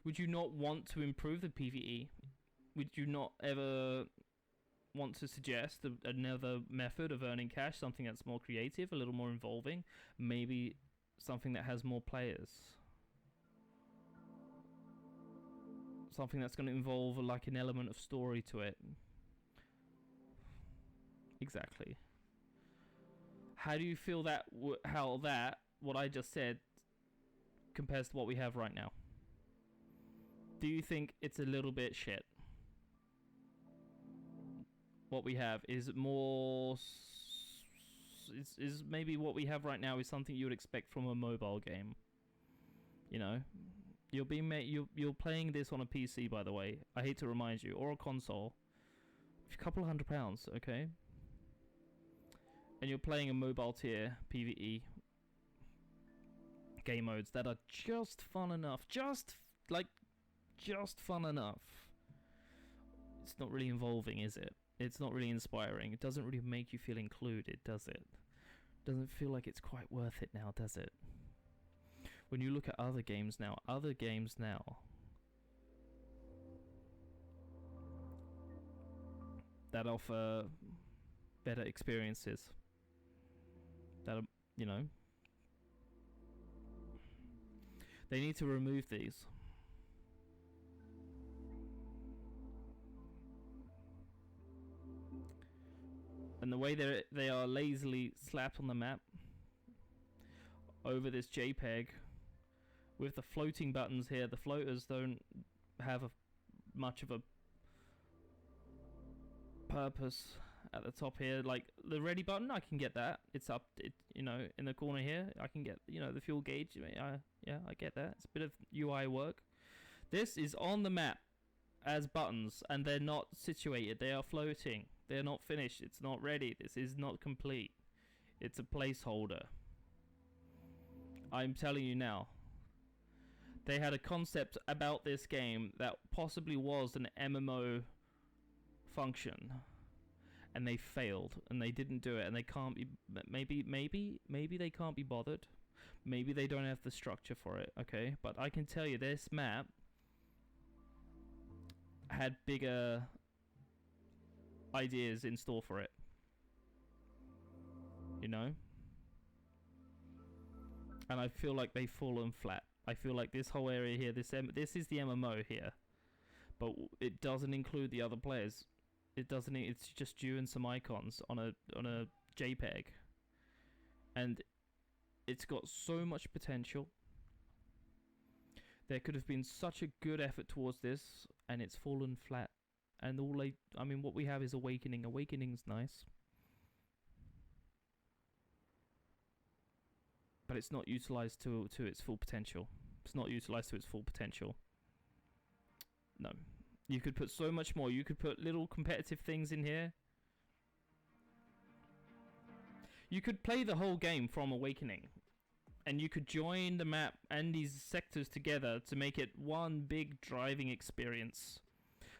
Would you not want to improve the PvE? Would you not ever want to suggest another method of earning cash, something that's more creative, a little more involving, maybe something that has more players? Something that's going to involve like an element of story to it. Exactly. How do you feel that what I just said compares to what we have right now? Do you think it's a little bit shit? What we have is more... Is maybe what we have right now is something you would expect from a mobile game. You know? You're playing this on a PC, by the way. I hate to remind you. Or a console. A couple of £100, okay? And you're playing a mobile tier PvE game modes that are just fun enough. Just fun enough. It's not really involving, is it? It's not really inspiring. It doesn't really make you feel included, does it? Doesn't feel like it's quite worth it now, does it? When you look at other games now that offer better experiences, that are, you know, they need to remove these. And the way they are lazily slapped on the map over this JPEG with the floating buttons here. The floaters don't have much of a purpose at the top here. Like the ready button, I can get that. It's up, you know, in the corner here. I can get, you know, the fuel gauge. Yeah, I get that. It's a bit of UI work. This is on the map as buttons, and they're not situated. They are floating. They're not finished. It's not ready. This is not complete. It's a placeholder. I'm telling you now. They had a concept about this game that possibly was an MMO function, and they failed, and they didn't do it, and they can't be. Maybe they can't be bothered. Maybe they don't have the structure for it. Okay, but I can tell you, this map had bigger ideas in store for it, you know, and I feel like they've fallen flat. I feel like this whole area here, this is the MMO here, but it doesn't include the other players. It doesn't. It's just you and some icons on a JPEG, and it's got so much potential. There could have been such a good effort towards this, and it's fallen flat. And I mean, what we have is Awakening. Awakening's nice, but it's not utilized to its full potential. It's not utilized to its full potential. No. You could put so much more. You could put little competitive things in here. You could play the whole game from Awakening, and you could join the map and these sectors together to make it one big driving experience.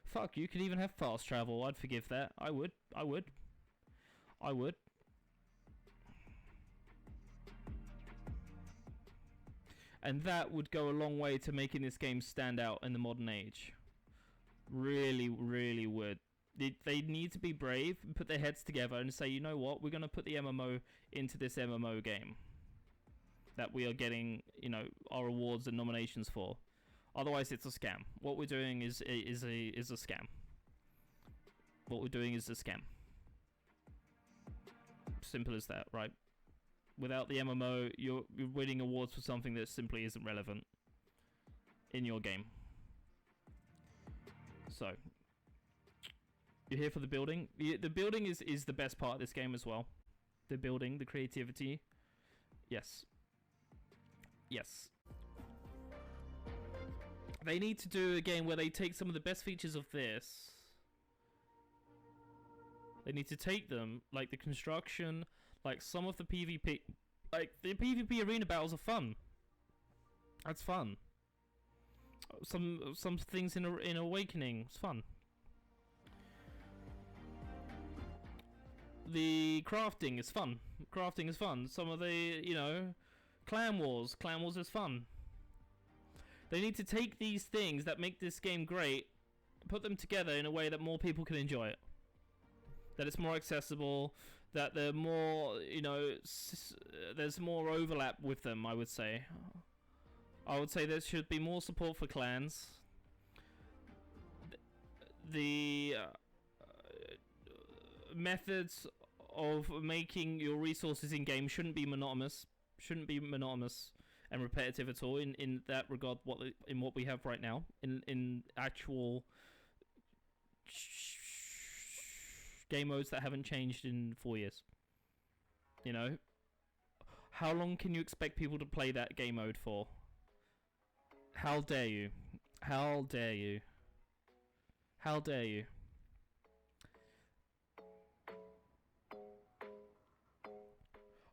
Fuck, you could even have fast travel. I'd forgive that. I would. And that would go a long way to making this game stand out in the modern age. Really, really would. They need to be brave and put their heads together and say, you know what, we're going to put the MMO into this MMO game that we are getting, you know, our awards and nominations for. Otherwise, it's a scam. What we're doing is a scam. What we're doing is a scam. Simple as that, right? Without the MMO, you're winning awards for something that simply isn't relevant in your game. So, you're here for the building. The building is the best part of this game as well. The building, the creativity. Yes. Yes. They need to do a game where they take some of the best features of this. They need to take them, like the construction, like some of the PvP. Like, the PvP arena battles are fun. That's fun. Some things in Awakening is fun. The crafting is fun. Crafting is fun. Some of the, you know, Clan Wars is fun. They need to take these things that make this game great, put them together in a way that more people can enjoy it. That it's more accessible, that they're more, you know, there's more overlap with them, I would say. I would say there should be more support for clans. The methods of making your resources in game shouldn't be monotonous and repetitive at all in that regard. What we have right now in actual game modes that haven't changed in 4 years. You know, how long can you expect people to play that game mode for? How dare you? How dare you? How dare you?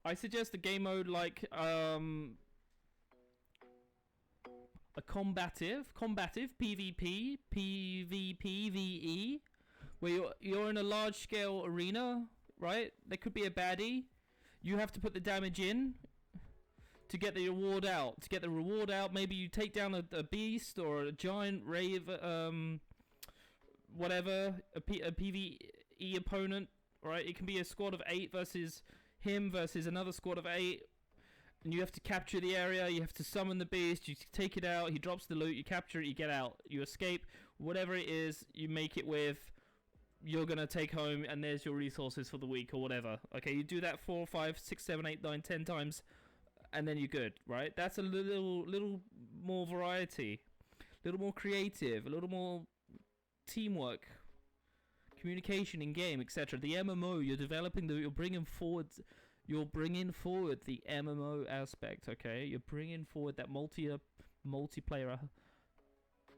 I suggest a game mode like a combative PvP, PvPvE, where you're in a large scale arena, right? There could be a baddie. You have to put the damage in to get the reward out. To get the reward out, maybe you take down a beast or a giant rave, whatever, a PvE opponent, right? It can be a squad of 8 versus him versus another squad of 8, and you have to capture the area. You have to summon the beast. You take it out. He drops the loot. You capture it. You get out. You escape. Whatever it is, you make it with. You're gonna take home, and there's your resources for the week or whatever. Okay, you do that 4, 5, 6, 7, 8, 9, 10 times, and then you're good, right? That's a little more variety, a little more creative, a little more teamwork, communication in game, etc. The MMO you're developing, you're bringing forward the MMO aspect. Okay, you're bringing forward that multiplayer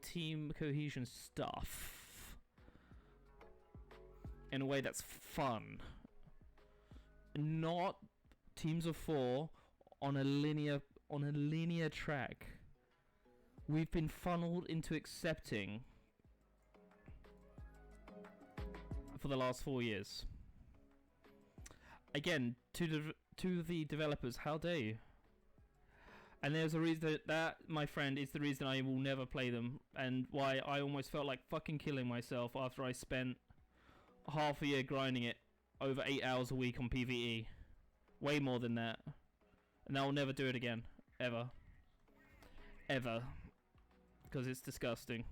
team cohesion stuff in a way that's fun, not teams of 4 on a linear track. We've been funneled into accepting for the last 4 years. Again, to the developers, how dare you? And there's a reason that, my friend, is the reason I will never play them, and why I almost felt like fucking killing myself after I spent half a year grinding it over 8 hours a week on PvE. Way more than that. And I will never do it again. Ever. Ever. Because it's disgusting.